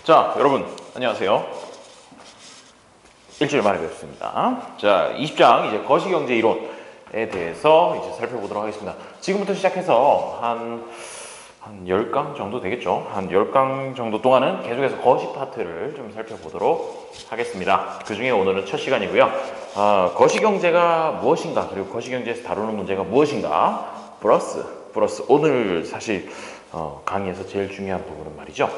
자, 여러분 안녕하세요. 일주일 만에 뵙습니다. 자, 20장 이제 거시경제 이론에 대해서 이제 살펴보도록 하겠습니다. 지금부터 시작해서 한 10강 정도 되겠죠. 한 10강 정도 동안은 계속해서 거시 파트를 좀 살펴보도록 하겠습니다. 그 중에 오늘은 첫 시간이고요. 거시경제가 무엇인가, 그리고 거시경제에서 다루는 문제가 무엇인가, 플러스 오늘 사실 강의에서 제일 중요한 부분은 말이죠.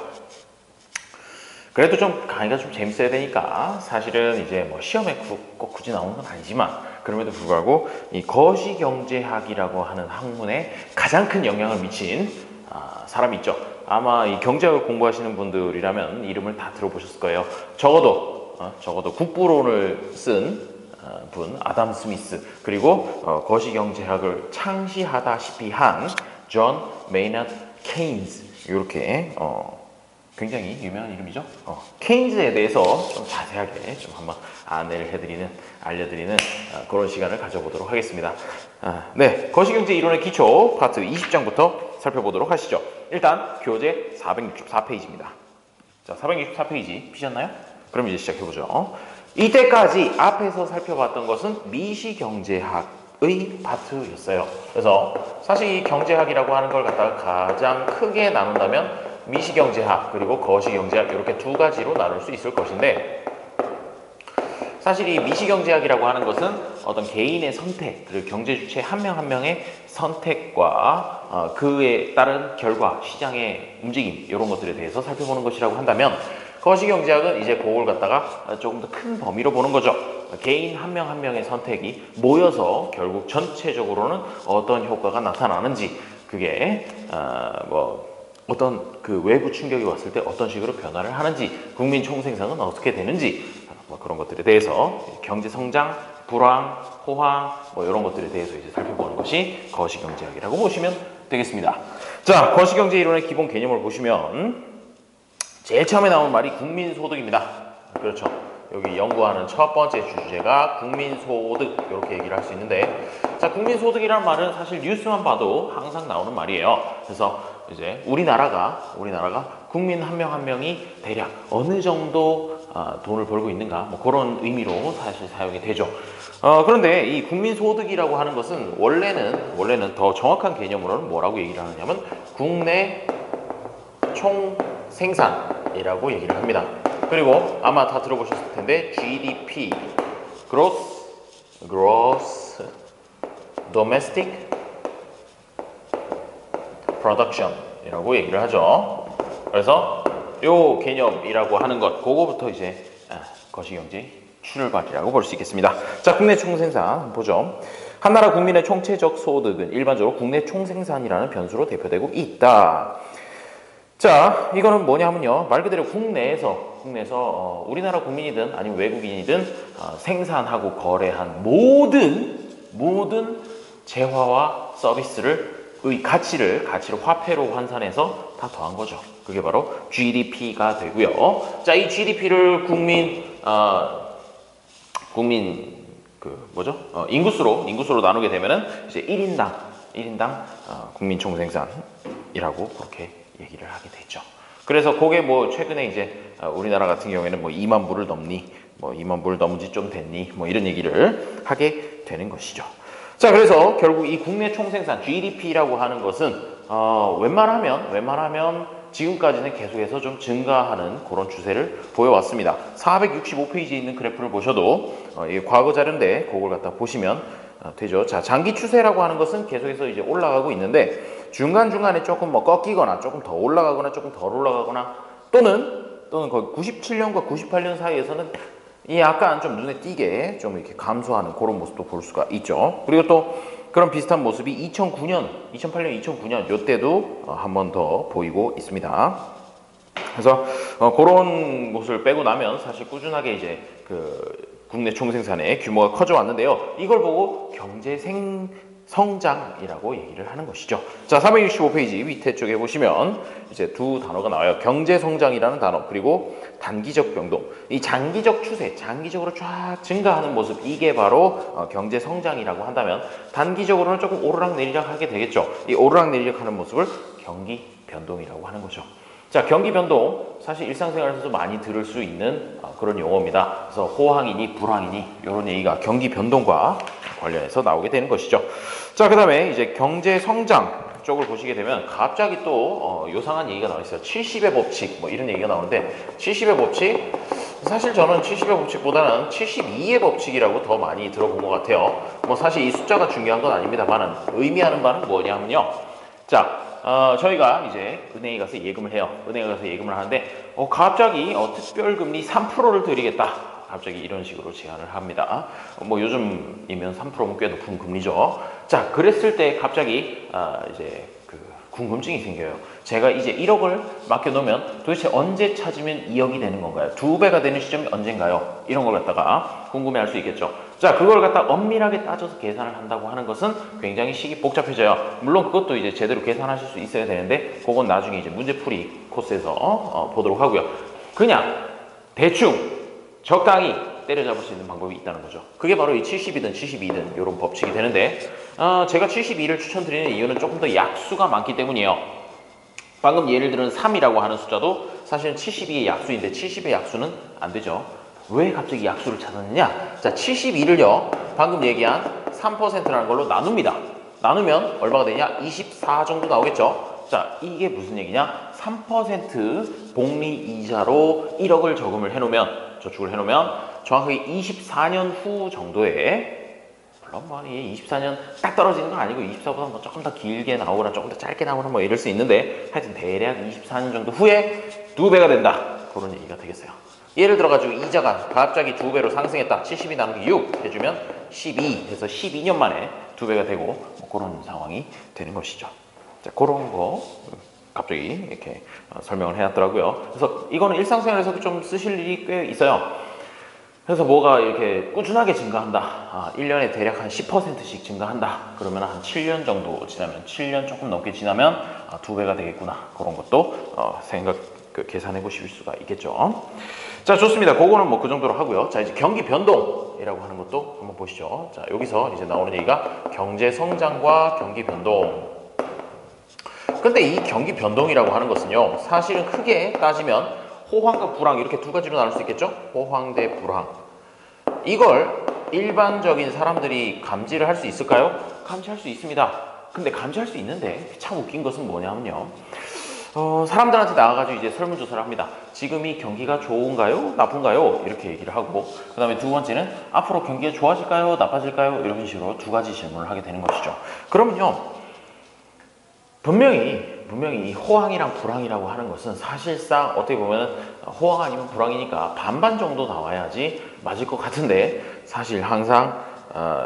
그래도 좀 강의가 좀 재밌어야 되니까 사실은 이제 뭐 시험에 꼭 굳이 나오는 건 아니지만, 그럼에도 불구하고 이 거시경제학이라고 하는 학문에 가장 큰 영향을 미친 사람이 있죠. 아마 이 경제학을 공부하시는 분들이라면 이름을 다 들어보셨을 거예요. 적어도 국부론을 쓴 분 아담 스미스, 그리고 거시경제학을 창시하다시피 한 존 메이너드 케인즈, 이렇게 굉장히 유명한 이름이죠. 케인즈에 대해서 좀 자세하게 좀 한번 알려드리는 그런 시간을 가져보도록 하겠습니다. 네, 거시경제 이론의 기초 파트 20장부터 살펴보도록 하시죠. 일단 교재 464페이지입니다. 자, 464페이지 피셨나요? 그럼 이제 시작해보죠. 이때까지 앞에서 살펴봤던 것은 미시경제학의 파트였어요. 그래서 사실 이 경제학이라고 하는 걸 갖다가 가장 크게 나눈다면 미시경제학 그리고 거시경제학, 이렇게 두 가지로 나눌 수 있을 것인데, 사실 이 미시경제학이라고 하는 것은 어떤 개인의 선택, 그리고 경제주체 한 명 한 명의 선택과 그에 따른 결과, 시장의 움직임, 이런 것들에 대해서 살펴보는 것이라고 한다면, 거시경제학은 이제 그걸 갖다가 조금 더 큰 범위로 보는 거죠. 개인 한 명 한 명의 선택이 모여서 결국 전체적으로는 어떤 효과가 나타나는지, 그게 어떤 그 외부 충격이 왔을 때 어떤 식으로 변화를 하는지, 국민 총생산은 어떻게 되는지, 그런 것들에 대해서 경제 성장, 불황, 호황, 이런 것들에 대해서 이제 살펴보는 것이 거시경제학이라고 보시면 되겠습니다. 자, 거시경제 이론의 기본 개념을 보시면 제일 처음에 나온 말이 국민소득입니다. 그렇죠. 여기 연구하는 첫 번째 주제가 국민소득, 이렇게 얘기를 할 수 있는데, 자, 국민소득이라는 말은 사실 뉴스만 봐도 항상 나오는 말이에요. 그래서 이제 우리나라가 국민 한 명 한 명이 대략 어느 정도 돈을 벌고 있는가, 그런 의미로 사실 사용이 되죠. 그런데 이 국민소득이라고 하는 것은 원래는 더 정확한 개념으로는 뭐라고 얘기를 하느냐면 국내 총생산이라고 얘기를 합니다. 그리고 아마 다 들어보셨을 텐데 GDP, Gross Domestic Production이라고 얘기를 하죠. 그래서 요 개념이라고 하는 것, 그거부터 이제 거시경제 출발이라고 볼 수 있겠습니다. 자, 국내 총생산 보죠. 한 나라 국민의 총체적 소득은 일반적으로 국내 총생산이라는 변수로 대표되고 있다. 자, 이거는 뭐냐면요, 말 그대로 국내에서 우리나라 국민이든 아니면 외국인이든 생산하고 거래한 모든 재화와 서비스의 가치를 화폐로 환산해서 다 더한 거죠. 그게 바로 GDP가 되고요. 자, 이 GDP를 인구수로 나누게 되면은 이제 1인당 국민 총생산이라고 그렇게 얘기를 하게 되죠. 그래서 그게 최근에 이제 우리나라 같은 경우에는 2만 불을 넘니, 2만 불을 넘은 지 좀 됐니, 이런 얘기를 하게 되는 것이죠. 자, 그래서 결국 이 국내 총생산 GDP라고 하는 것은 웬만하면 지금까지는 계속해서 좀 증가하는 그런 추세를 보여왔습니다. 465페이지에 있는 그래프를 보셔도 이 과거 자료인데 그걸 갖다 보시면 되죠. 자, 장기 추세라고 하는 것은 계속해서 이제 올라가고 있는데, 중간중간에 조금 꺾이거나 조금 더 올라가거나 조금 덜 올라가거나, 또는 거의 97년과 98년 사이에서는 이 약간 좀 눈에 띄게 좀 이렇게 감소하는 그런 모습도 볼 수가 있죠. 그리고 또 그런 비슷한 모습이 2008년, 2009년 요때도 한 번 더 보이고 있습니다. 그래서 그런 모습을 빼고 나면 사실 꾸준하게 이제 국내 총생산의 규모가 커져 왔는데요. 이걸 보고 경제 성장이라고 얘기를 하는 것이죠. 자, 465페이지 밑에 쪽에 보시면 이제 두 단어가 나와요. 경제 성장이라는 단어, 그리고 단기적 변동. 이 장기적 추세, 장기적으로 쫙 증가하는 모습, 이게 바로 경제 성장이라고 한다면, 단기적으로는 조금 오르락내리락 하게 되겠죠. 이 오르락내리락 하는 모습을 경기 변동이라고 하는 거죠. 자, 경기 변동 사실 일상생활에서도 많이 들을 수 있는 그런 용어입니다. 그래서 호황이니 불황이니 이런 얘기가 경기 변동과 관련해서 나오게 되는 것이죠. 자, 그다음에 이제 경제 성장 쪽을 보시게 되면 갑자기 또 요상한 얘기가 나와 있어요. 70의 법칙 뭐 이런 얘기가 나오는데 70의 법칙 사실 저는 70의 법칙보다는 72의 법칙이라고 더 많이 들어본 것 같아요. 뭐 사실 이 숫자가 중요한 건 아닙니다만은 의미하는 바는 뭐냐면요. 자, 저희가 이제 은행에 가서 예금을 해요. 은행에 가서 예금을 하는데 갑자기 특별금리 3%를 드리겠다. 갑자기 이런 식으로 제안을 합니다. 뭐 요즘이면 3%면 꽤 높은 금리죠. 자, 그랬을 때 갑자기 이제 그 궁금증이 생겨요. 제가 이제 1억을 맡겨놓으면 도대체 언제 찾으면 2억이 되는 건가요? 2배가 되는 시점이 언젠가요? 이런 걸 갖다가 궁금해할 수 있겠죠. 자, 그걸 갖다 엄밀하게 따져서 계산을 한다고 하는 것은 굉장히 식이 복잡해져요. 물론 그것도 이제 제대로 계산하실 수 있어야 되는데 그건 나중에 이제 문제풀이 코스에서 보도록 하고요. 그냥 대충 적당히 때려잡을 수 있는 방법이 있다는 거죠. 그게 바로 이 70이든 72든 이런 법칙이 되는데 제가 72를 추천드리는 이유는 조금 더 약수가 많기 때문이에요. 방금 예를 들은 3이라고 하는 숫자도 사실은 72의 약수인데 70의 약수는 안 되죠. 왜 갑자기 약수를 찾았느냐? 자, 72를요 방금 얘기한 3%라는 걸로 나눕니다. 나누면 얼마가 되냐? 24 정도 나오겠죠. 자, 이게 무슨 얘기냐? 3% 복리 이자로 1억을 저축을 해놓으면 정확하게 24년 후 정도에, 물론 뭐 이게 24년 딱 떨어지는 건 아니고 24보다 뭐 조금 더 길게 나오거나 조금 더 짧게 나오거나 뭐 이럴 수 있는데 하여튼 대략 24년 정도 후에 2배가 된다. 그런 얘기가 되겠어요. 예를 들어가지고 이자가 갑자기 2배로 상승했다. 70이 나누기 6 해주면 12 해서 12년 만에 2배가 되고 뭐 그런 상황이 되는 것이죠. 자, 그런 거 갑자기 이렇게 설명을 해놨더라고요. 그래서 이거는 일상생활에서도 좀 쓰실 일이 꽤 있어요. 그래서 뭐가 이렇게 꾸준하게 증가한다. 1년에 대략 한 10%씩 증가한다. 그러면 한 7년 정도 지나면, 7년 조금 넘게 지나면 2배가 되겠구나. 그런 것도 계산해 보실 수가 있겠죠. 자, 좋습니다. 그거는 뭐 그 정도로 하고요. 자, 이제 경기 변동이라고 하는 것도 한번 보시죠. 자, 여기서 이제 나오는 얘기가 경제 성장과 경기 변동. 근데 이 경기 변동이라고 하는 것은요, 사실은 크게 따지면 호황과 불황 이렇게 두 가지로 나눌 수 있겠죠? 호황 대 불황. 이걸 일반적인 사람들이 감지를 할 수 있을까요? 감지할 수 있습니다. 근데 감지할 수 있는데 참 웃긴 것은 뭐냐면요. 사람들한테 나와가지고 이제 설문조사를 합니다. 지금이 경기가 좋은가요? 나쁜가요? 이렇게 얘기를 하고, 그 다음에 두 번째는 앞으로 경기가 좋아질까요? 나빠질까요? 이런 식으로 두 가지 질문을 하게 되는 것이죠. 그러면요, 분명히 이 호황이랑 불황이라고 하는 것은 사실상 어떻게 보면 호황 아니면 불황이니까 반반 정도 나와야지 맞을 것 같은데, 사실 항상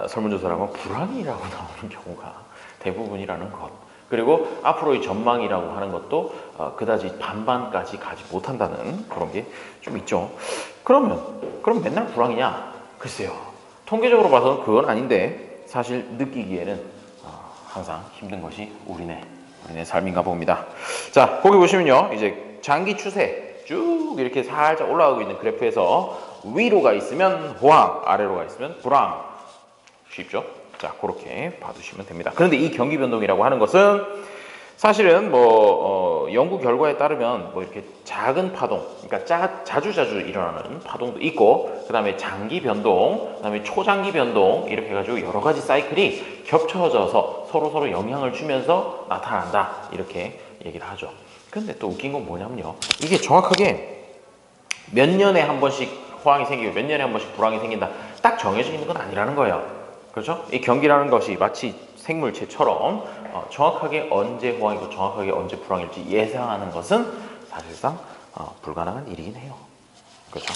설문조사를 하면 불황이라고 나오는 경우가 대부분이라는 것. 그리고 앞으로의 전망이라고 하는 것도 그다지 반반까지 가지 못한다는 그런 게 좀 있죠. 그럼 맨날 불황이냐? 글쎄요. 통계적으로 봐서는 그건 아닌데 사실 느끼기에는 항상 힘든 것이 우리네 삶인가 봅니다. 자, 거기 보시면요. 이제 장기 추세 쭉 이렇게 살짝 올라가고 있는 그래프에서 위로가 있으면 호황, 아래로가 있으면 불황. 쉽죠? 자, 그렇게 봐두시면 됩니다. 그런데 이 경기 변동이라고 하는 것은 사실은 연구 결과에 따르면 이렇게 작은 파동, 그러니까 자주 일어나는 파동도 있고, 그 다음에 장기 변동, 그 다음에 초장기 변동 이렇게 해가지고 여러 가지 사이클이 겹쳐져서 서로 영향을 주면서 나타난다 이렇게 얘기를 하죠. 근데 또 웃긴 건 뭐냐면요, 이게 정확하게 몇 년에 한 번씩 호황이 생기고 몇 년에 한 번씩 불황이 생긴다 딱 정해져 있는 건 아니라는 거예요. 그렇죠? 이 경기라는 것이 마치 생물체처럼 정확하게 언제 호황이고 정확하게 언제 불황일지 예상하는 것은 사실상 불가능한 일이긴 해요. 그렇죠?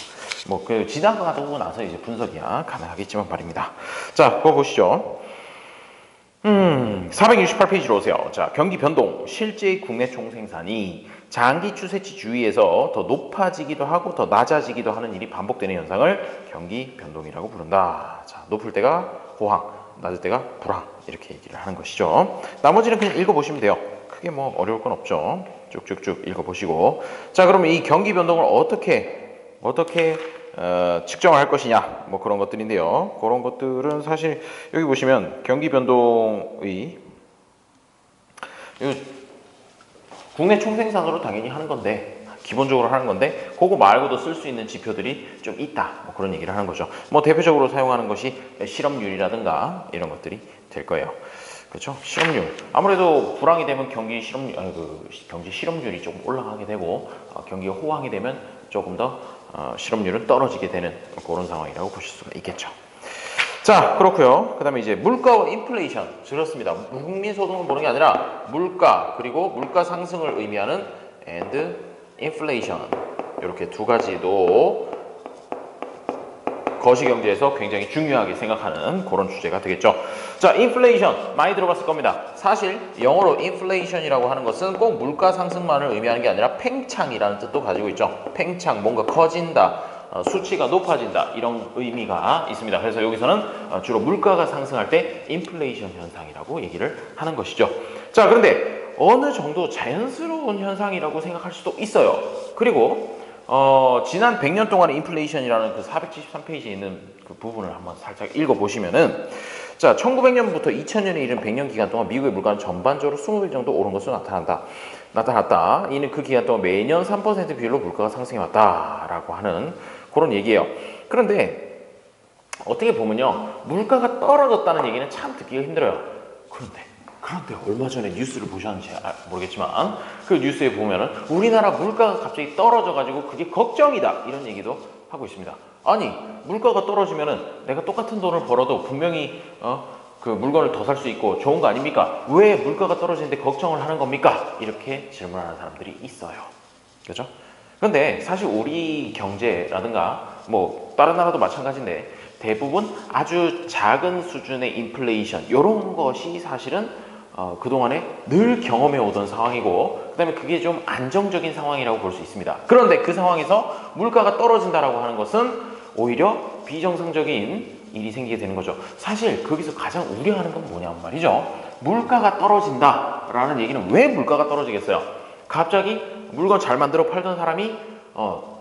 지나가고 나서 이제 분석이야 가능하겠지만 말입니다. 자, 그거 보시죠. 468페이지로 오세요. 자, 경기 변동, 실제 국내 총생산이 장기 추세치 주위에서 더 높아지기도 하고 더 낮아지기도 하는 일이 반복되는 현상을 경기 변동이라고 부른다. 자, 높을 때가 호황, 낮을 때가 불황 이렇게 얘기를 하는 것이죠. 나머지는 그냥 읽어보시면 돼요. 크게 뭐 어려울 건 없죠. 쭉쭉쭉 읽어보시고, 자, 그러면 이 경기 변동을 어떻게 측정을 할 것이냐, 뭐 그런 것들인데요. 그런 것들은 사실 여기 보시면 경기 변동의 국내 총생산으로 당연히 하는 건데, 기본적으로 하는 건데, 그거 말고도 쓸 수 있는 지표들이 좀 있다. 뭐 그런 얘기를 하는 거죠. 뭐 대표적으로 사용하는 것이 실업률이라든가 이런 것들이 될 거예요. 그렇죠? 실업률. 아무래도 불황이 되면 경기 실업률, 경제 실업률이 조금 올라가게 되고, 경기가 호황이 되면 조금 더 실업률은 떨어지게 되는 그런 상황이라고 보실 수가 있겠죠. 자, 그렇고요. 그 다음에 이제 물가와 인플레이션. 그렇습니다. 국민 소득을 보는 게 아니라 물가, 그리고 물가 상승을 의미하는 and inflation. 이렇게 두 가지도 거시경제에서 굉장히 중요하게 생각하는 그런 주제가 되겠죠. 자, 인플레이션 많이 들어봤을 겁니다. 사실 영어로 인플레이션이라고 하는 것은 꼭 물가 상승만을 의미하는 게 아니라 팽창이라는 뜻도 가지고 있죠. 팽창, 뭔가 커진다, 수치가 높아진다, 이런 의미가 있습니다. 그래서 여기서는 주로 물가가 상승할 때 인플레이션 현상이라고 얘기를 하는 것이죠. 자, 그런데 어느 정도 자연스러운 현상이라고 생각할 수도 있어요. 그리고 지난 100년 동안의 인플레이션이라는 그 473페이지에 있는 그 부분을 한번 살짝 읽어보시면은, 자, 1900년부터 2000년에 이른 100년 기간 동안 미국의 물가는 전반적으로 20배 정도 오른 것으로 나타났다. 이는 그 기간 동안 매년 3% 비율로 물가가 상승해왔다라고 하는 그런 얘기예요. 그런데 어떻게 보면요, 물가가 떨어졌다는 얘기는 참 듣기가 힘들어요. 그런데 얼마 전에 뉴스를 보셨는지 모르겠지만 그 뉴스에 보면은 우리나라 물가가 갑자기 떨어져가지고 그게 걱정이다, 이런 얘기도 하고 있습니다. 아니, 물가가 떨어지면은 내가 똑같은 돈을 벌어도 분명히 그 물건을 더 살 수 있고 좋은 거 아닙니까? 왜 물가가 떨어지는데 걱정을 하는 겁니까? 이렇게 질문하는 사람들이 있어요. 그렇죠? 근데 사실 우리 경제라든가 뭐 다른 나라도 마찬가지인데 대부분 아주 작은 수준의 인플레이션, 이런 것이 사실은 그동안에 늘 경험해 오던 상황이고, 그 다음에 그게 좀 안정적인 상황이라고 볼 수 있습니다. 그런데 그 상황에서 물가가 떨어진다라고 하는 것은 오히려 비정상적인 일이 생기게 되는 거죠. 사실 거기서 가장 우려하는 건 뭐냐면 말이죠, 물가가 떨어진다라는 얘기는 왜 물가가 떨어지겠어요? 갑자기 물건 잘 만들어 팔던 사람이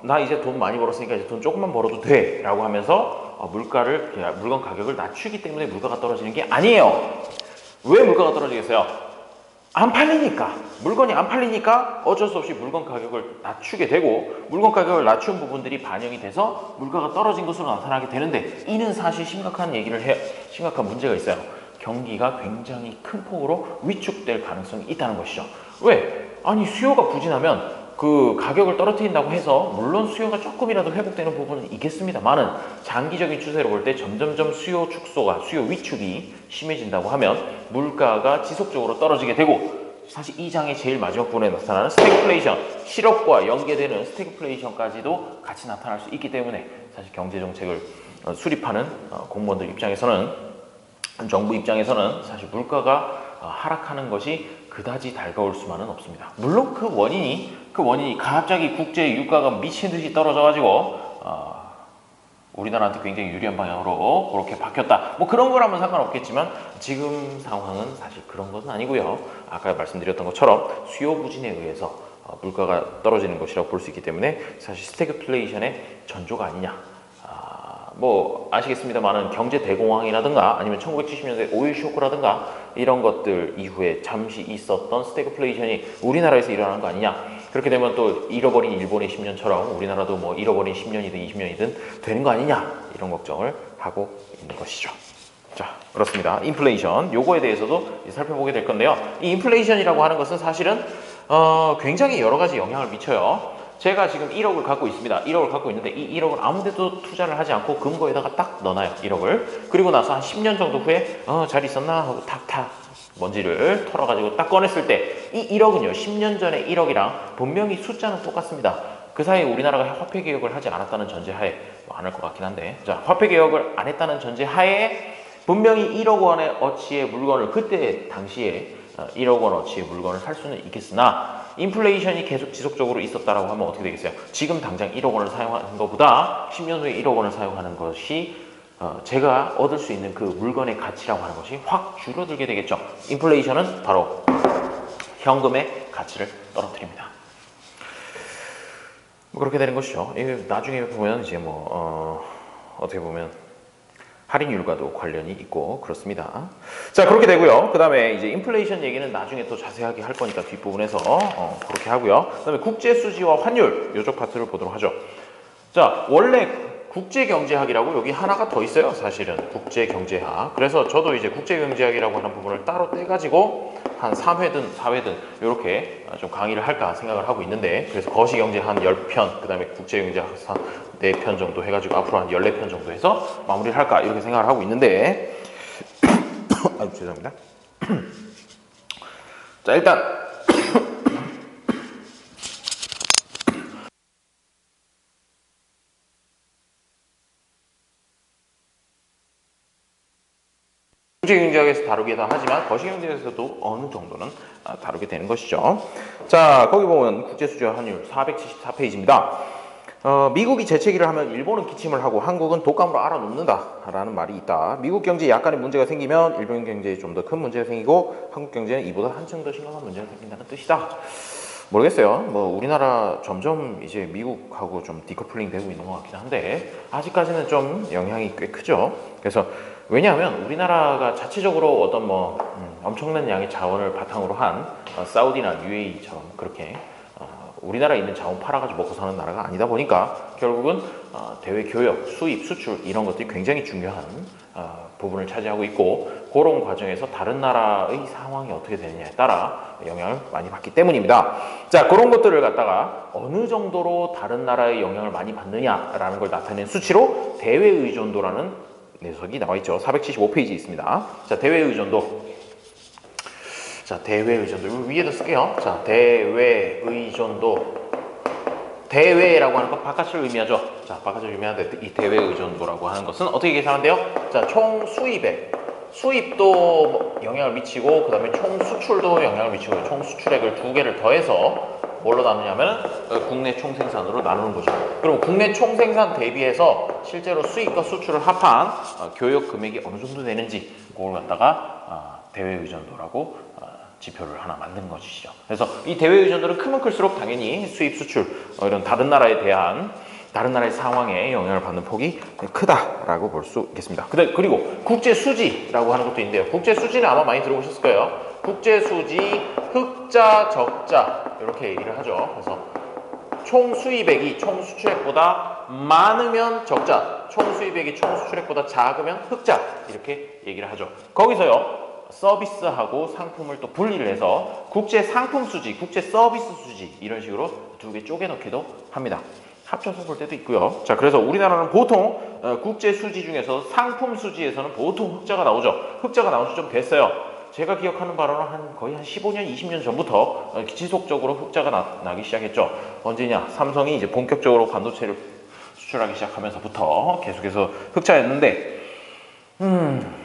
나 이제 돈 많이 벌었으니까 이제 돈 조금만 벌어도 돼 라고 하면서 물건 가격을 낮추기 때문에 물가가 떨어지는 게 아니에요. 왜 물가가 떨어지겠어요? 안 팔리니까. 물건이 안 팔리니까 어쩔 수 없이 물건 가격을 낮추게 되고, 물건 가격을 낮춘 부분들이 반영이 돼서 물가가 떨어진 것으로 나타나게 되는데, 이는 사실 심각한 문제가 있어요. 경기가 굉장히 큰 폭으로 위축될 가능성이 있다는 것이죠. 왜? 아니, 수요가 부진하면 그 가격을 떨어뜨린다고 해서 물론 수요가 조금이라도 회복되는 부분은 있겠습니다만은, 장기적인 추세로 볼 때 점점점 수요 위축이 심해진다고 하면 물가가 지속적으로 떨어지게 되고, 사실 이 장의 제일 마지막 부분에 나타나는 스태그플레이션, 실업과 연계되는 스태그플레이션까지도 같이 나타날 수 있기 때문에, 사실 경제정책을 수립하는 공무원들 입장에서는, 정부 입장에서는 사실 물가가 하락하는 것이 그다지 달가울 수만은 없습니다. 물론 그 원인이 갑자기 국제 유가가 미친 듯이 떨어져가지고 우리나라한테 굉장히 유리한 방향으로 그렇게 바뀌었다, 뭐 그런 거라면 상관없겠지만, 지금 상황은 사실 그런 것은 아니고요. 아까 말씀드렸던 것처럼 수요 부진에 의해서 물가가 떨어지는 것이라고 볼 수 있기 때문에, 사실 스태그플레이션의 전조가 아니냐. 뭐 아시겠습니다만은 경제 대공황이라든가 아니면 1970년대 오일 쇼크라든가 이런 것들 이후에 잠시 있었던 스태그플레이션이 우리나라에서 일어나는 거 아니냐. 그렇게 되면 또 잃어버린 일본의 10년처럼 우리나라도 뭐 잃어버린 10년이든 20년이든 되는 거 아니냐, 이런 걱정을 하고 있는 것이죠. 자, 그렇습니다. 인플레이션, 요거에 대해서도 살펴보게 될 건데요. 이 인플레이션이라고 하는 것은 사실은 굉장히 여러 가지 영향을 미쳐요. 제가 지금 1억을 갖고 있습니다. 1억을 갖고 있는데 이 1억을 아무데도 투자를 하지 않고 금고에다가 딱 넣어놔요. 1억을. 그리고 나서 한 10년 정도 후에 잘 있었나 하고 탁탁 먼지를 털어가지고 딱 꺼냈을 때 이 1억은요, 10년 전에 1억이랑 분명히 숫자는 똑같습니다. 그 사이에 우리나라가 화폐개혁을 하지 않았다는 전제하에, 안 할 것 같긴 한데, 자, 화폐개혁을 안 했다는 전제하에 분명히 1억 원의 어치의 물건을, 그때 당시에 1억 원 어치의 물건을 살 수는 있겠으나, 인플레이션이 계속 지속적으로 있었다라고 하면 어떻게 되겠어요? 지금 당장 1억 원을 사용하는 것보다 10년 후에 1억 원을 사용하는 것이 제가 얻을 수 있는 그 물건의 가치라고 하는 것이 확 줄어들게 되겠죠. 인플레이션은 바로 현금의 가치를 떨어뜨립니다. 뭐 그렇게 되는 것이죠. 나중에 보면 이제 어떻게 보면 할인율과도 관련이 있고 그렇습니다. 자, 그렇게 되고요. 그 다음에 이제 인플레이션 얘기는 나중에 또 자세하게 할 거니까 뒷부분에서 그렇게 하고요. 그 다음에 국제 수지와 환율 요쪽 파트를 보도록 하죠. 자, 원래 국제경제학이라고 여기 하나가 더 있어요. 사실은 국제경제학. 그래서 저도 이제 국제경제학이라고 하는 부분을 따로 떼가지고 한 3회든 4회든 이렇게 좀 강의를 할까 생각을 하고 있는데, 그래서 거시경제 한 10편, 그 다음에 국제경제학 한 4편 정도 해가지고 앞으로 한 14편 정도 해서 마무리를 할까 이렇게 생각을 하고 있는데 아유, 죄송합니다. 자, 일단 국제경제학에서 다루기도 하지만 거시경제에서도 어느 정도는 다루게 되는 것이죠. 자, 거기 보면 국제수지와 환율 474페이지입니다. 미국이 재채기를 하면 일본은 기침을 하고 한국은 독감으로 알아눕는다라는 말이 있다. 미국 경제에 약간의 문제가 생기면 일본 경제에 좀 더 큰 문제가 생기고 한국 경제는 이보다 한층 더 심각한 문제가 생긴다는 뜻이다. 모르겠어요. 뭐 우리나라 점점 이제 미국하고 좀 디커플링 되고 있는 것 같긴 한데 아직까지는 좀 영향이 꽤 크죠. 그래서 왜냐하면 우리나라가 자체적으로 어떤 뭐 엄청난 양의 자원을 바탕으로 한 사우디나 UAE처럼 그렇게 우리나라에 있는 자원 팔아가지고 먹고 사는 나라가 아니다 보니까 결국은 대외 교역, 수입, 수출 이런 것들이 굉장히 중요한 부분을 차지하고 있고, 그런 과정에서 다른 나라의 상황이 어떻게 되느냐에 따라 영향을 많이 받기 때문입니다. 자, 그런 것들을 갖다가 어느 정도로 다른 나라의 영향을 많이 받느냐라는 걸 나타낸 수치로 대외 의존도라는 녀석이 나와 있죠. 475페이지 있습니다. 자, 대외 의존도. 자, 대외 의존도 위에다 쓸게요. 자, 대외 의존도. 대외라고 하는 건 바깥을 의미하죠. 자, 바깥을 의미하는데 이 대외 의존도라고 하는 것은 어떻게 계산하면 돼요? 자, 총 수입액. 수입도 영향을 미치고, 그 다음에 총 수출도 영향을 미치고, 총 수출액을 두 개를 더해서 뭘로 나누냐면 국내 총생산으로 나누는 거죠. 그럼 국내 총생산 대비해서 실제로 수입과 수출을 합한 교역 금액이 어느 정도 되는지 그걸 갖다가 대외 의존도라고 지표를 하나 만든 것이죠. 그래서 이 대외 의존도는 크면 클수록 당연히 수입, 수출 이런 다른 나라에 대한 다른 나라의 상황에 영향을 받는 폭이 크다라고 볼 수 있겠습니다. 그리고 국제 수지라고 하는 것도 있는데요. 국제 수지는 아마 많이 들어보셨을 거예요. 국제 수지, 흑자, 적자 이렇게 얘기를 하죠. 그래서 총 수입액이 총 수출액보다 많으면 적자, 총 수입액이 총 수출액보다 작으면 흑자 이렇게 얘기를 하죠. 거기서요, 서비스하고 상품을 또 분리를 해서 국제 상품 수지, 국제 서비스 수지 이런 식으로 두 개 쪼개 넣기도 합니다. 합쳐서 볼 때도 있고요. 자, 그래서 우리나라는 보통 국제 수지 중에서 상품 수지에서는 보통 흑자가 나오죠. 흑자가 나온 지 좀 됐어요. 제가 기억하는 바로는 거의 한 15년, 20년 전부터 지속적으로 흑자가 나기 시작했죠. 언제냐? 삼성이 이제 본격적으로 반도체를 수출하기 시작하면서부터 계속해서 흑자였는데,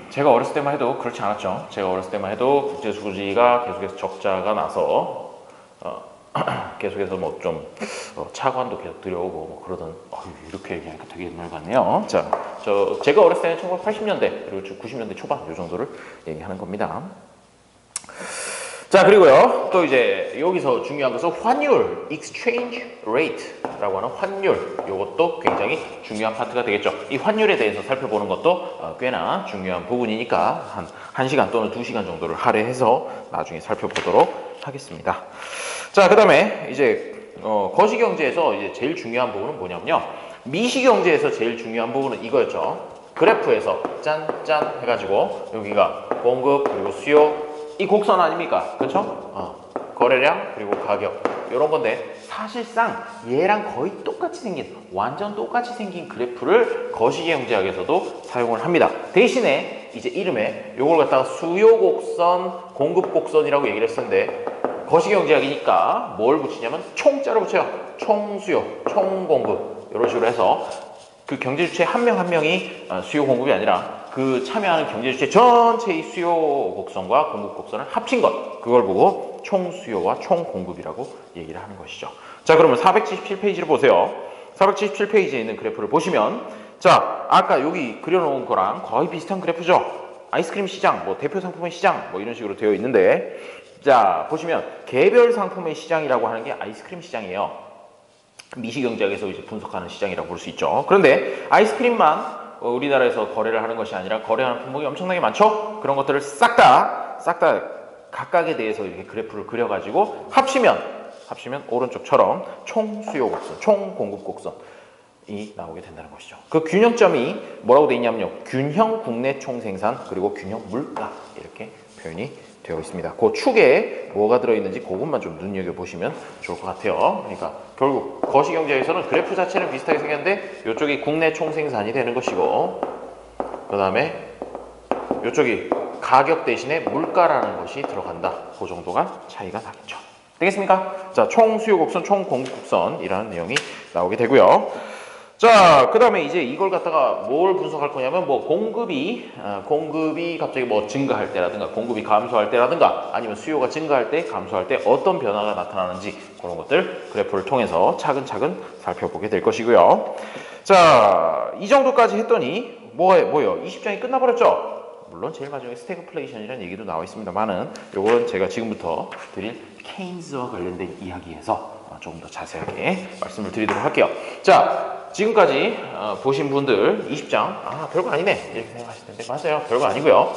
제가 어렸을 때만 해도 그렇지 않았죠. 제가 어렸을 때만 해도 국제 수지가 계속해서 적자가 나서 계속해서 뭐 좀 차관도 계속 들여오고 뭐 그러던, 이렇게 얘기하니까 되게 옛날 같네요. 자, 제가 어렸을 때는 1980년대 그리고 90년대 초반 이 정도를 얘기하는 겁니다. 자, 그리고요, 또 이제 여기서 중요한 것은 환율, exchange rate라고 하는 환율, 이것도 굉장히 중요한 파트가 되겠죠. 이 환율에 대해서 살펴보는 것도 꽤나 중요한 부분이니까 한 1시간 또는 2시간 정도를 할애해서 나중에 살펴보도록 하겠습니다. 자, 그 다음에 이제 거시경제에서 이제 제일 중요한 부분은 뭐냐면요, 미시경제에서 제일 중요한 부분은 이거였죠. 그래프에서 짠짠 해가지고 여기가 공급 그리고 수요, 이 곡선 아닙니까? 그렇죠? 거래량 그리고 가격 이런 건데, 사실상 얘랑 거의 똑같이 생긴, 완전 똑같이 생긴 그래프를 거시경제학에서도 사용을 합니다. 대신에 이제 이름에 요걸 갖다가 수요 곡선, 공급 곡선이라고 얘기를 했었는데, 거시경제학이니까 뭘 붙이냐면 총자로 붙여요. 총수요, 총공급 이런 식으로 해서 그 경제주체 한 명 한 명이 수요 공급이 아니라 그 참여하는 경제주체 전체의 수요 곡선과 공급 곡선을 합친 것, 그걸 보고 총수요와 총공급이라고 얘기를 하는 것이죠. 자, 그러면 477페이지를 보세요. 477페이지에 있는 그래프를 보시면, 자, 아까 여기 그려놓은 거랑 거의 비슷한 그래프죠. 아이스크림 시장, 뭐 대표 상품의 시장 뭐 이런 식으로 되어 있는데, 자, 보시면 개별 상품의 시장이라고 하는 게 아이스크림 시장이에요. 미시경제학에서 이제 분석하는 시장이라고 볼 수 있죠. 그런데 아이스크림만 우리나라에서 거래를 하는 것이 아니라 거래하는 품목이 엄청나게 많죠. 그런 것들을 싹 다 각각에 대해서 이렇게 그래프를 그려가지고 합치면 오른쪽처럼 총 수요 곡선, 총 공급 곡선이 나오게 된다는 것이죠. 그 균형점이 뭐라고 돼 있냐면요, 균형 국내 총생산 그리고 균형 물가 이렇게 표현이 되어 있습니다. 그 축에 뭐가 들어있는지 그것만 좀 눈여겨보시면 좋을 것 같아요. 그러니까 결국 거시경제에서는 그래프 자체는 비슷하게 생겼는데 이쪽이 국내 총생산이 되는 것이고, 그 다음에 이쪽이 가격 대신에 물가라는 것이 들어간다. 그 정도가 차이가 나겠죠. 되겠습니까? 자, 총 수요 곡선, 총 공급 곡선이라는 내용이 나오게 되고요. 자, 그 다음에 이제 이걸 갖다가 뭘 분석할 거냐면, 뭐 공급이 갑자기 뭐 증가할 때라든가 공급이 감소할 때라든가 아니면 수요가 증가할 때 감소할 때 어떤 변화가 나타나는지 그런 것들 그래프를 통해서 차근차근 살펴보게 될 것이고요. 자, 이 정도까지 했더니 뭐예요? 20장이 끝나버렸죠? 물론 제일 마지막에 스태그플레이션이라는 얘기도 나와 있습니다만은 요건 제가 지금부터 드릴 케인즈와 관련된 이야기에서 조금 더 자세하게 말씀을 드리도록 할게요. 자, 지금까지 보신 분들 20장 별거 아니네 이렇게 생각하실 텐데 맞아요, 별거 아니고요.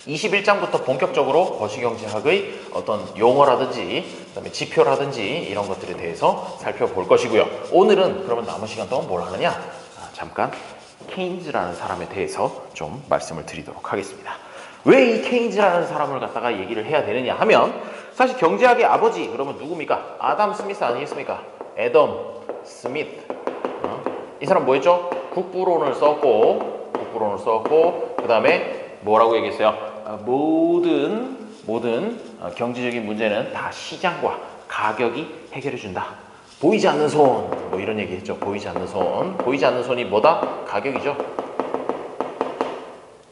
21장부터 본격적으로 거시경제학의 어떤 용어라든지 그다음에 지표라든지 이런 것들에 대해서 살펴볼 것이고요. 오늘은 그러면 남은 시간 동안 뭘 하느냐, 잠깐 케인즈라는 사람에 대해서 좀 말씀을 드리도록 하겠습니다. 왜 이 케인즈라는 사람을 갖다가 얘기를 해야 되느냐 하면, 사실 경제학의 아버지 그러면 누굽니까? 아담 스미스 아니겠습니까? 애덤 스미스. 이 사람 뭐였죠? 국부론을 썼고 그 다음에 뭐라고 얘기했어요? 모든 경제적인 문제는 다 시장과 가격이 해결해 준다. 보이지 않는 손, 뭐 이런 얘기 했죠. 보이지 않는 손이 뭐다? 가격이죠.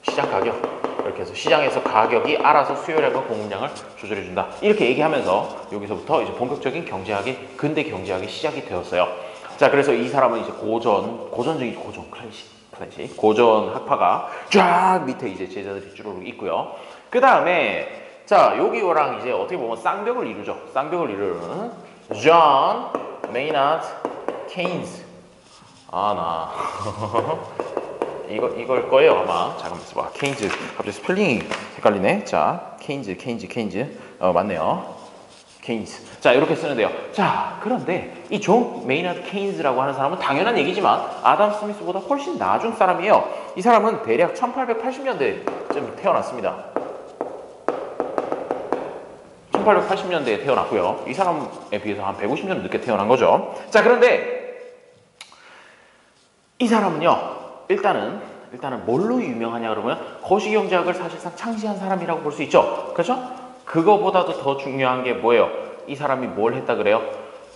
시장 가격. 이렇게 해서 시장에서 가격이 알아서 수요량과 공급량을 조절해 준다. 이렇게 얘기하면서 여기서부터 이제 본격적인 근대 경제학이 시작이 되었어요. 자, 그래서 이 사람은 이제 클래식 고전 학파가 쫙 밑에 이제 제자들이 쭈루룩 있고요. 그 다음에 자, 여기랑 이제 어떻게 보면 쌍벽을 이루죠. 쌍벽을 이루는 존 메이나드 케인즈. 이걸 거예요 아마. 잠깐만 있어봐. 케인즈 갑자기 스펠링이 헷갈리네. 자, 케인즈 맞네요. 케인즈. 자, 이렇게 쓰는데요. 자, 그런데 이 존 메이나드 케인즈라고 하는 사람은 당연한 얘기지만 아담 스미스보다 훨씬 나중 사람이에요. 이 사람은 대략 1880년대쯤 태어났습니다. 1880년대에 태어났고요. 이 사람에 비해서 한 150년 늦게 태어난 거죠. 자, 그런데 이 사람은요, 일단은 뭘로 유명하냐 그러면 거시경제학을 사실상 창시한 사람이라고 볼 수 있죠. 그렇죠? 그거보다도 더 중요한 게 뭐예요? 이 사람이 뭘 했다 그래요?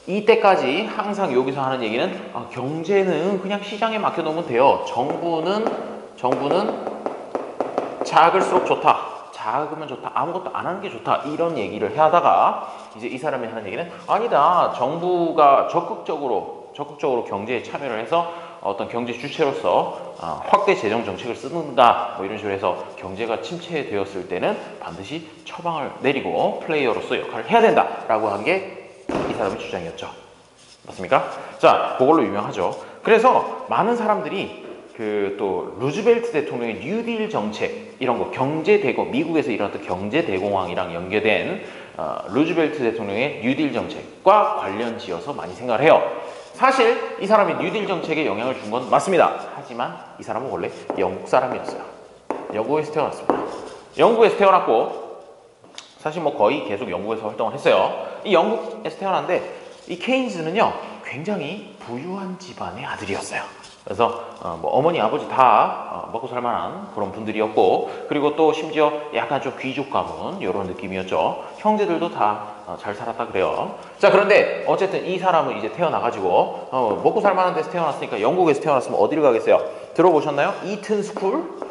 이때까지 항상 여기서 하는 얘기는 경제는 그냥 시장에 맡겨놓으면 돼요. 정부는 작을수록 좋다. 작으면 좋다. 아무것도 안 하는 게 좋다. 이런 얘기를 하다가 이제 이 사람이 하는 얘기는 아니다. 정부가 적극적으로 경제에 참여를 해서 어떤 경제 주체로서 확대 재정 정책을 쓰는다. 뭐 이런 식으로 해서 경제가 침체되었을 때는 반드시 처방을 내리고 플레이어로서 역할을 해야 된다라고 한 게 이 사람의 주장이었죠. 맞습니까? 자, 그걸로 유명하죠. 그래서 많은 사람들이 또 루즈벨트 대통령의 뉴딜 정책 이런 거 미국에서 일어났던 경제 대공황이랑 연계된 루즈벨트 대통령의 뉴딜 정책과 관련 지어서 많이 생각을 해요. 사실 이 사람이 뉴딜 정책에 영향을 준 건 맞습니다. 하지만 이 사람은 원래 영국 사람이었어요. 영국에서 태어났습니다. 영국에서 태어났고 사실 뭐 거의 계속 영국에서 활동을 했어요. 이 영국에서 태어났는데 이 케인즈는요, 굉장히 부유한 집안의 아들이었어요. 그래서 뭐 어머니 아버지 다 먹고 살만한 그런 분들이었고, 그리고 또 심지어 약간 좀 귀족 가문 이런 느낌이었죠. 형제들도 다 잘 살았다 그래요. 자, 그런데 어쨌든 이 사람은 이제 태어나가지고 먹고 살만한 데서 태어났으니까 영국에서 태어났으면 어디를 가겠어요? 들어보셨나요? 이튼 스쿨.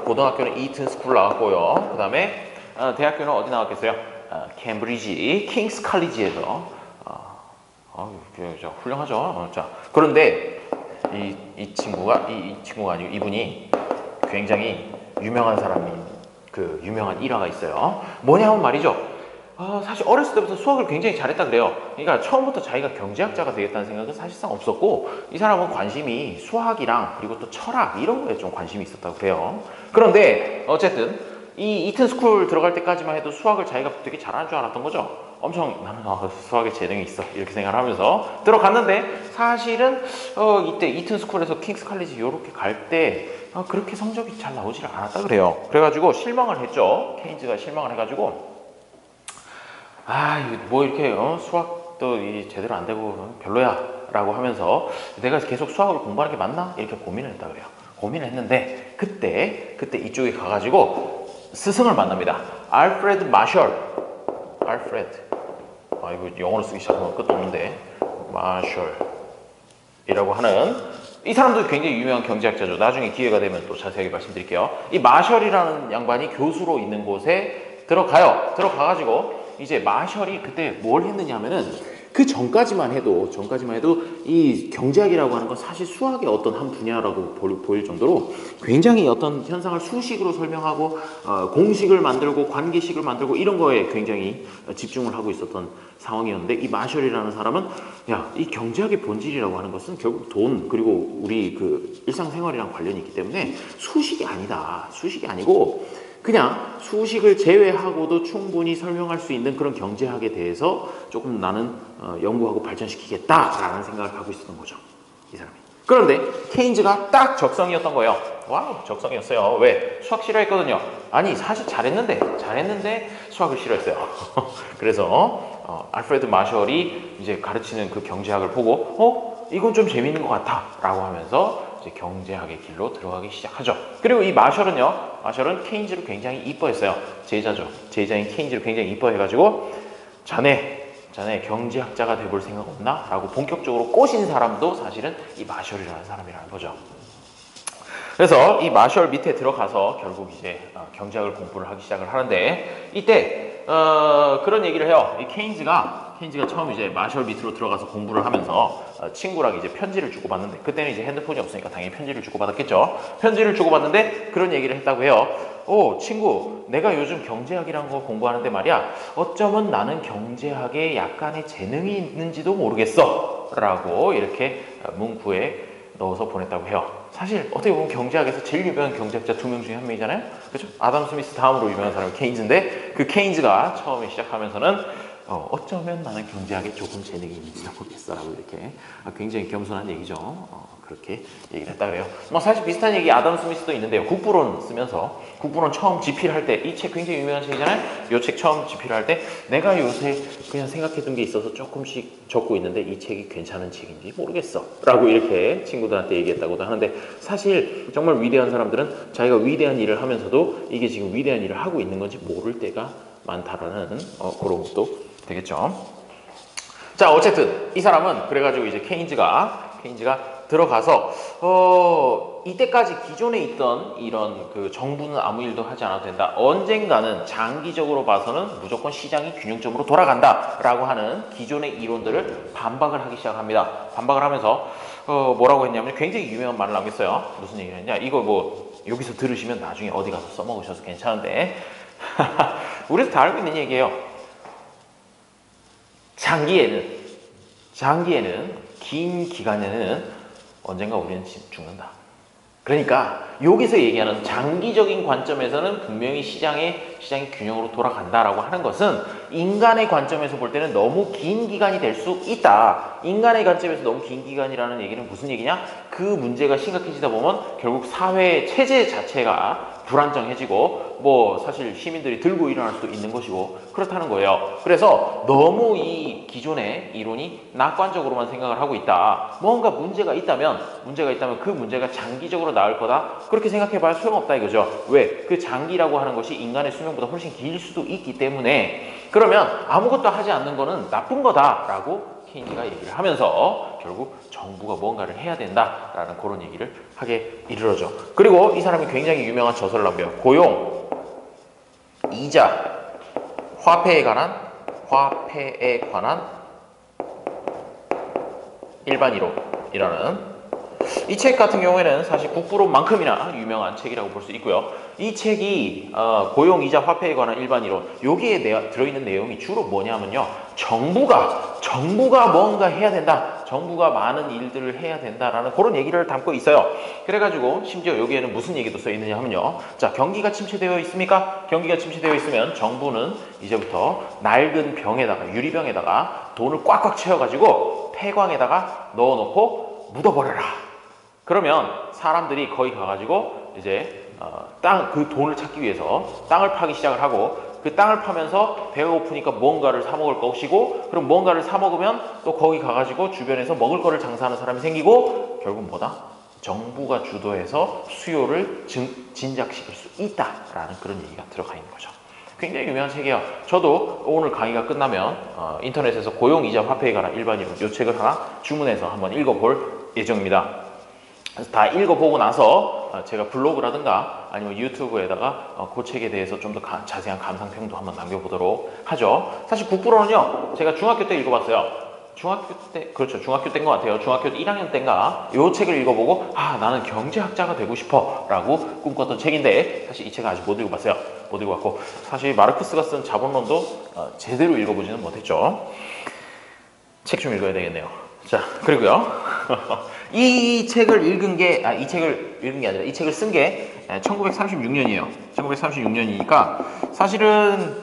고등학교는 이튼 스쿨 나왔고요. 그 다음에 대학교는 어디 나왔겠어요? 캠브리지 킹스 칼리지에서 훌륭하죠. 자, 그런데 이 친구가 아니고 이분이 굉장히 유명한 사람인 유명한 일화가 있어요. 뭐냐 하면 말이죠. 사실 어렸을 때부터 수학을 굉장히 잘했다 그래요. 그러니까 처음부터 자기가 경제학자가 되겠다는 생각은 사실상 없었고 이 사람은 관심이 수학이랑 그리고 또 철학 이런 거에 좀 관심이 있었다고 그래요. 그런데 어쨌든 이 이튼 스쿨 들어갈 때까지만 해도 수학을 자기가 되게 잘하는 줄 알았던 거죠. 엄청 나는 수학에 재능이 있어 이렇게 생각을 하면서 들어갔는데 사실은 이때 이튼 스쿨에서 킹스 칼리지 이렇게 갈 때 그렇게 성적이 잘 나오지를 않았다 그래요. 그래가지고 실망을 했죠. 케인즈가 실망을 해가지고 뭐 이렇게 수학도 제대로 안 되고 별로야 라고 하면서 내가 계속 수학을 공부하는 게 맞나? 이렇게 고민을 했다 그래요. 고민을 했는데 그때 이쪽에 가가지고 스승을 만납니다. 알프레드 마셜. 알프레드. 이거 영어로 쓰기 시작하면 끝도 없는데 마셜이라고 하는 이 사람도 굉장히 유명한 경제학자죠. 나중에 기회가 되면 또 자세하게 말씀드릴게요. 이 마셜이라는 양반이 교수로 있는 곳에 들어가요. 들어가가지고 이제 마셜이 그때 뭘 했느냐 하면은 그 전까지만 해도 이 경제학이라고 하는 건 사실 수학의 어떤 한 분야라고 보일 정도로 굉장히 어떤 현상을 수식으로 설명하고 공식을 만들고 관계식을 만들고 이런 거에 굉장히 집중을 하고 있었던 상황이었는데 이 마셜이라는 사람은 이 경제학의 본질이라고 하는 것은 결국 돈 그리고 우리 그 일상생활이랑 관련이 있기 때문에 수식이 아니다. 수식이 아니고 그냥 수식을 제외하고도 충분히 설명할 수 있는 그런 경제학에 대해서 조금 나는 연구하고 발전시키겠다라는 생각을 하고 있었던 거죠. 이 사람이. 그런데 케인즈가 딱 적성이었던 거예요. 와우, 적성이었어요. 왜? 수학 싫어했거든요. 아니, 사실 잘했는데 수학을 싫어했어요. 그래서 알프레드 마셜이 이제 가르치는 그 경제학을 보고 이건 좀 재밌는 것 같아 라고 하면서 이제 경제학의 길로 들어가기 시작하죠. 그리고 이 마셜은 케인즈를 굉장히 이뻐했어요. 제자죠. 제자인 케인즈를 굉장히 이뻐해가지고 자네 경제학자가 돼볼 생각 없나? 라고 본격적으로 꼬신 사람도 사실은 이 마셜이라는 사람이라는 거죠. 그래서 이 마셜 밑에 들어가서 결국 이제 경제학을 공부를 하기 시작을 하는데 이때 그런 얘기를 해요. 이 케인즈가 처음 이제 마셜 밑으로 들어가서 공부를 하면서 친구랑 이제 편지를 주고받는데 그때는 이제 핸드폰이 없으니까 당연히 편지를 주고받았겠죠. 편지를 주고받는데 그런 얘기를 했다고 해요. 친구, 내가 요즘 경제학이라는 거 공부하는데 말이야, 어쩌면 나는 경제학에 약간의 재능이 있는지도 모르겠어 라고 이렇게 문구에 넣어서 보냈다고 해요. 사실 어떻게 보면 경제학에서 제일 유명한 경제학자 2명 중에 한 명이잖아요. 그렇죠? 아담 스미스 다음으로 유명한 사람이 케인즈인데 그 케인즈가 처음에 시작하면서는 어쩌면 나는 경제학에 조금 재능이 있는지도 모르겠어 라고 이렇게 굉장히 겸손한 얘기죠. 그렇게 얘기를 했다 그래요. 사실 비슷한 얘기 아담 스미스도 있는데요. 국부론 쓰면서 국부론 처음 집필 할 때 이 책 굉장히 유명한 책이잖아요. 이 책 처음 집필 할 때 내가 요새 그냥 생각해둔 게 있어서 조금씩 적고 있는데 이 책이 괜찮은 책인지 모르겠어 라고 이렇게 친구들한테 얘기했다고도 하는데 사실 정말 위대한 사람들은 자기가 위대한 일을 하면서도 이게 지금 위대한 일을 하고 있는 건지 모를 때가 많다라는 그런 것도 되겠죠. 자, 어쨌든 이 사람은 그래가지고 이제 케인즈가 들어가서 이때까지 기존에 있던 이런 그 정부는 아무 일도 하지 않아도 된다. 언젠가는 장기적으로 봐서는 무조건 시장이 균형점으로 돌아간다라고 하는 기존의 이론들을 반박을 하기 시작합니다. 반박을 하면서 뭐라고 했냐면 굉장히 유명한 말을 남겼어요. 무슨 얘기를 했냐? 이거 뭐 여기서 들으시면 나중에 어디 가서 써먹으셔서 괜찮은데 우리도 다 알고 있는 얘기예요. 장기에는 긴 기간에는 언젠가 우리는 죽는다. 그러니까 여기서 얘기하는 장기적인 관점에서는 분명히 시장이 균형으로 돌아간다라고 하는 것은 인간의 관점에서 볼 때는 너무 긴 기간이 될 수 있다. 인간의 관점에서 너무 긴 기간이라는 얘기는 무슨 얘기냐? 그 문제가 심각해지다 보면 결국 사회 체제 자체가 불안정해지고 뭐 사실 시민들이 들고 일어날 수도 있는 것이고 그렇다는 거예요. 그래서 너무 이 기존의 이론이 낙관적으로만 생각을 하고 있다. 뭔가 문제가 있다면 그 문제가 장기적으로 나을 거다. 그렇게 생각해봐야 소용없다 이거죠. 왜? 그 장기라고 하는 것이 인간의 수명보다 훨씬 길 수도 있기 때문에 그러면 아무것도 하지 않는 거는 나쁜 거다라고 케인즈가 얘기를 하면서 결국 정부가 뭔가를 해야 된다라는 그런 얘기를 하게 이르러죠. 그리고 이 사람이 굉장히 유명한 저서를 남겨요. 고용, 이자, 화폐에 관한 일반 이론이라는 이 책 같은 경우에는 사실 국부론만큼이나 유명한 책이라고 볼 수 있고요. 이 책이 고용이자 화폐에 관한 일반 이론, 여기에 들어있는 내용이 주로 뭐냐면요, 정부가 뭔가 해야 된다, 정부가 많은 일들을 해야 된다라는 그런 얘기를 담고 있어요. 그래가지고 심지어 여기에는 무슨 얘기도 써 있느냐 하면요, 자, 경기가 침체되어 있습니까? 경기가 침체되어 있으면 정부는 이제부터 낡은 병에다가, 유리병에다가 돈을 꽉꽉 채워가지고 폐광에다가 넣어놓고 묻어버려라. 그러면 사람들이 거기 가가지고 이제 그 돈을 찾기 위해서 땅을 파기 시작을 하고, 그 땅을 파면서 배가 고프니까 뭔가를 사 먹을 것이고, 그럼 뭔가를 사 먹으면 또 거기 가가지고 주변에서 먹을 거를 장사하는 사람이 생기고, 결국 뭐다? 정부가 주도해서 수요를 진작시킬 수 있다라는 그런 얘기가 들어가 있는 거죠. 굉장히 유명한 책이에요. 저도 오늘 강의가 끝나면 인터넷에서 고용이자 화폐에 관한 일반 이론, 이 책을 하나 주문해서 한번 읽어볼 예정입니다. 다 읽어보고 나서 제가 블로그라든가 아니면 유튜브에다가 그 책에 대해서 좀 더 자세한 감상평도 한번 남겨보도록 하죠. 사실 국부론은요, 제가 중학교 때 읽어봤어요. 중학교 때인 것 같아요. 중학교 1학년 때인가 이 책을 읽어보고, 나는 경제학자가 되고 싶어 라고 꿈꿨던 책인데, 사실 이 책은 아직 못 읽어봤어요. 못 읽어봤고, 사실 마르크스가 쓴 자본론도 제대로 읽어보지는 못했죠. 책 좀 읽어야 되겠네요. 자, 그리고요 이 책을 읽은 게, 이 책을 쓴 게 1936년이에요. 1936년이니까 사실은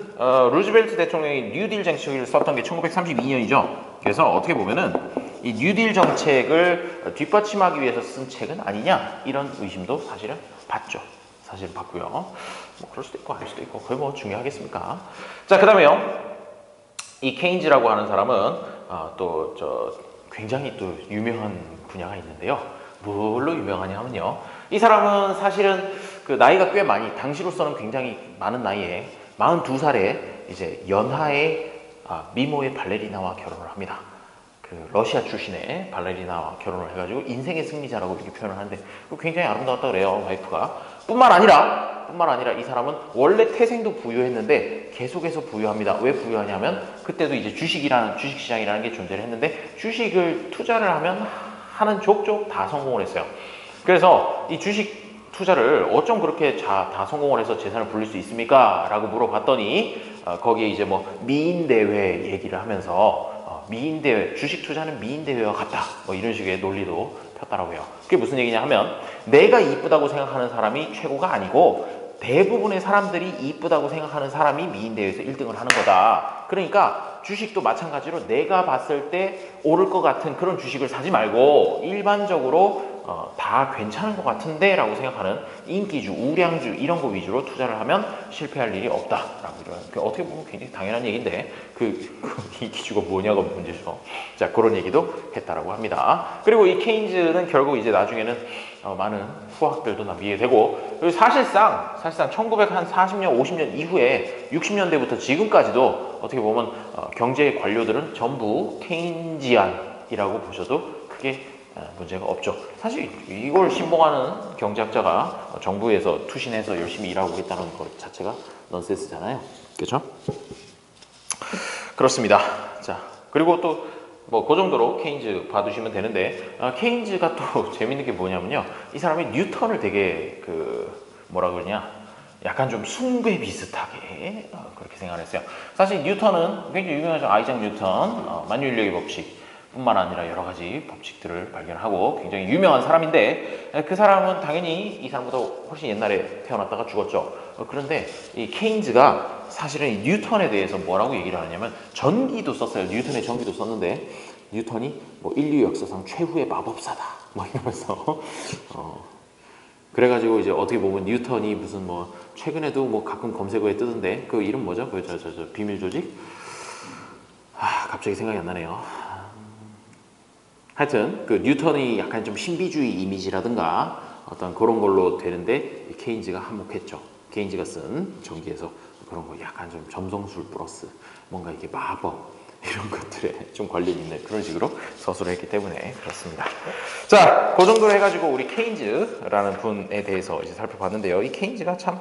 루즈벨트 대통령이 뉴딜 정책을 썼던 게 1932년이죠. 그래서 어떻게 보면은 이 뉴딜 정책을 뒷받침하기 위해서 쓴 책은 아니냐, 이런 의심도 사실은 받죠. 사실 받고요. 뭐 그럴 수도 있고 아닐 수도 있고, 그게 뭐 중요하겠습니까? 자, 그 다음에요, 이 케인즈라고 하는 사람은 굉장히 또 유명한 분야가 있는데요. 뭘로 유명하냐 하면요, 이 사람은 사실은 그 나이가 꽤 많이, 당시로서는 굉장히 많은 나이에 42살에 이제 연하의 미모의 발레리나와 결혼을 합니다. 그 러시아 출신의 발레리나와 결혼을 해가지고 인생의 승리자라고 이렇게 표현을 하는데, 굉장히 아름다웠다 그래요, 와이프가. 뿐만 아니라 이 사람은 원래 태생도 부유했는데 계속해서 부유합니다. 왜 부유하냐면, 그때도 이제 주식시장이라는 게 존재를 했는데, 주식을 투자를 하는 족족 다 성공을 했어요. 그래서 이 주식 투자를 어쩜 그렇게 다 성공을 해서 재산을 불릴 수 있습니까? 라고 물어봤더니 거기에 이제 뭐 미인대회 얘기를 하면서 미인대회, 주식 투자는 미인대회와 같다, 뭐 이런 식의 논리도 폈다라고 해요. 그게 무슨 얘기냐 하면, 내가 이쁘다고 생각하는 사람이 최고가 아니고 대부분의 사람들이 이쁘다고 생각하는 사람이 미인대회에서 1등을 하는 거다. 그러니까 주식도 마찬가지로 내가 봤을 때 오를 것 같은 그런 주식을 사지 말고 일반적으로 다 괜찮은 것 같은데 라고 생각하는 인기주, 우량주 이런 거 위주로 투자를 하면 실패할 일이 없다라고 이러니까, 어떻게 보면 굉장히 당연한 얘기인데 그 인기주가 뭐냐가 문제죠. 자, 그런 얘기도 했다라고 합니다. 그리고 이 케인즈는 결국 이제 나중에는 많은 후학들도 남기게 되고, 그리고 사실상 1940년, 50년 이후에 60년대부터 지금까지도 어떻게 보면 경제 관료들은 전부 케인지안이라고 보셔도 크게 문제가 없죠. 사실 이걸 신봉하는 경제학자가 정부에서 투신해서 열심히 일하고 있다는 것 자체가 넌센스잖아요. 그렇죠? 그렇습니다. 자, 그리고 또 뭐 그 정도로 케인즈 봐두시면 되는데, 케인즈가 또 재밌는 게 뭐냐면요, 이 사람이 뉴턴을 되게 뭐라 그러냐, 약간 좀 숭배 비슷하게 그렇게 생각했어요. 사실 뉴턴은 굉장히 유명하죠. 아이작 뉴턴, 만유인력의 법칙 뿐만 아니라 여러 가지 법칙들을 발견하고 굉장히 유명한 사람인데, 그 사람은 당연히 이 사람보다 훨씬 옛날에 태어났다가 죽었죠. 그런데 이 케인즈가 사실은 이 뉴턴에 대해서 뭐라고 얘기를 하냐면, 전기도 썼어요. 뉴턴의 전기도 썼는데, 뉴턴이 뭐 인류 역사상 최후의 마법사다 뭐 이러면서 그래가지고 이제 어떻게 보면 뉴턴이 무슨 뭐 최근에도 뭐 가끔 검색어에 뜨던데, 그 이름 뭐죠? 그 비밀 조직? 갑자기 생각이 안 나네요. 하여튼 그 뉴턴이 약간 좀 신비주의 이미지라든가 어떤 그런 걸로 되는데, 케인즈가 한몫했죠. 케인즈가 쓴 전기에서 그런 거 약간 좀 점성술 플러스 뭔가 이게 마법 이런 것들에 좀 관련 있는 그런 식으로 서술을 했기 때문에 그렇습니다. 자, 그 정도로 해가지고 우리 케인즈라는 분에 대해서 이제 살펴봤는데요. 이 케인즈가 참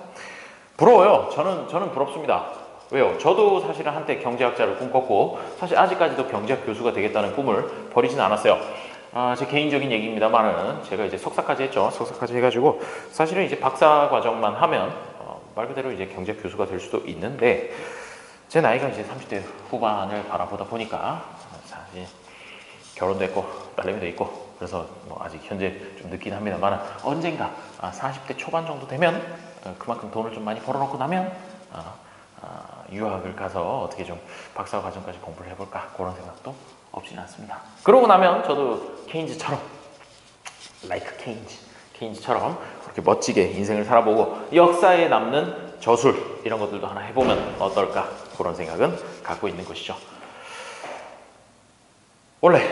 부러워요. 저는 부럽습니다. 왜요? 저도 사실은 한때 경제학자를 꿈꿨고, 사실 아직까지도 경제학 교수가 되겠다는 꿈을 버리지는 않았어요. 제 개인적인 얘기입니다만은 제가 이제 석사까지 했죠. 석사까지 해가지고 사실은 이제 박사 과정만 하면 말 그대로 이제 경제 교수가 될 수도 있는데 제 나이가 이제 30대 후반을 바라보다 보니까 사실 결혼도 했고 딸내미도 있고 그래서 뭐 아직 현재 좀 늦긴 합니다만 언젠가 40대 초반 정도 되면 그만큼 돈을 좀 많이 벌어놓고 나면 유학을 가서 어떻게 좀 박사 과정까지 공부를 해볼까 그런 생각도 없지는 않습니다. 그러고 나면 저도 케인즈처럼 like 케인즈처럼 그렇게 멋지게 인생을 살아보고 역사에 남는 저술 이런 것들도 하나 해보면 어떨까 그런 생각은 갖고 있는 것이죠. 원래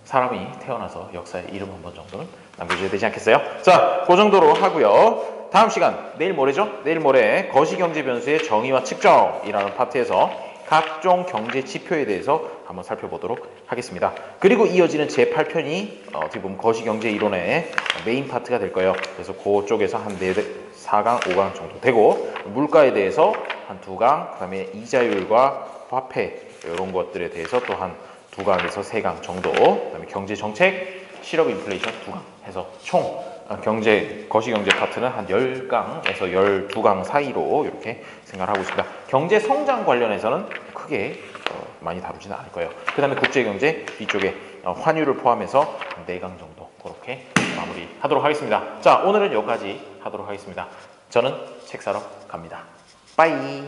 사람이 태어나서 역사에 이름 한 번 정도는 남겨줘야 되지 않겠어요? 자, 그 정도로 하고요. 다음 시간 내일 모레죠? 내일 모레 거시경제 변수의 정의와 측정이라는 파트에서 각종 경제 지표에 대해서 한번 살펴보도록 하겠습니다. 그리고 이어지는 제8편이 어떻게 보면 거시경제 이론의 메인 파트가 될 거예요. 그래서 그쪽에서 한 4강, 5강 정도 되고 물가에 대해서 한 2강, 그 다음에 이자율과 화폐 이런 것들에 대해서 또 한 2강에서 3강 정도, 그 다음에 경제정책, 실업 인플레이션 2강 해서 총 거시경제 파트는 한 10강에서 12강 사이로 이렇게 생각을 하고 있습니다. 경제 성장 관련해서는 크게 많이 다루지는 않을 거예요. 그 다음에 국제경제 뒤쪽에 환율을 포함해서 4강 정도 그렇게 마무리하도록 하겠습니다. 자, 오늘은 여기까지 하도록 하겠습니다. 저는 책 사러 갑니다. 빠이.